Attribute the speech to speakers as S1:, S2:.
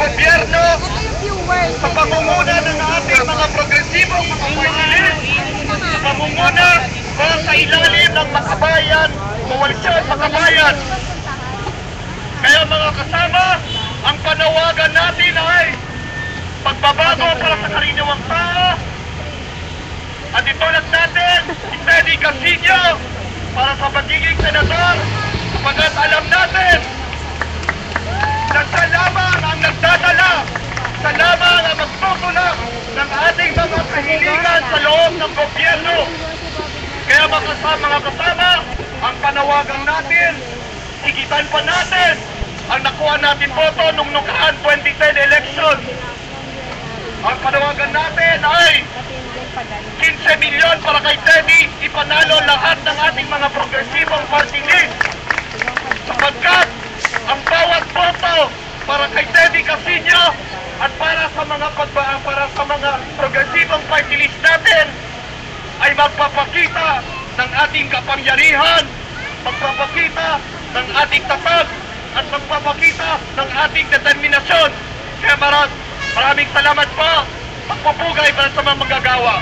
S1: gobyerno sa pamumuna ng ating mga progresibong mga partilis, sa pamumuna o sa ilalim ng makabayan, koalisyon makabayan. Kaya mga kasama, ang panawagan natin ay pagbabago para sa karaniwang tao. At itulad natin si Teddy Castillo para sa pagiging senador, sapagkat alam natin na siya lamang ang nagdadala, siya lamang ang magtutulak ng ating mga kahilingan sa loob ng gobyerno. Kaya mga kasama, ang panawagan natin, higitan pa natin ang nakuha natin boto nung nukaan 2010 election. Ang panawagan natin ay 15 milyon para kay Teddy, ipanalo lahat ng ating mga progresibong party list. Sapagkat ang bawat boto para kay Teddy Castillo at para sa mga progresibong party list natin ay magpapakita ng ating kapangyarihan, magpapakita ng ating tatag at magpapakita ng ating determinasyon. Kaya maraming salamat po. Magpupugay para sa mga magagawa.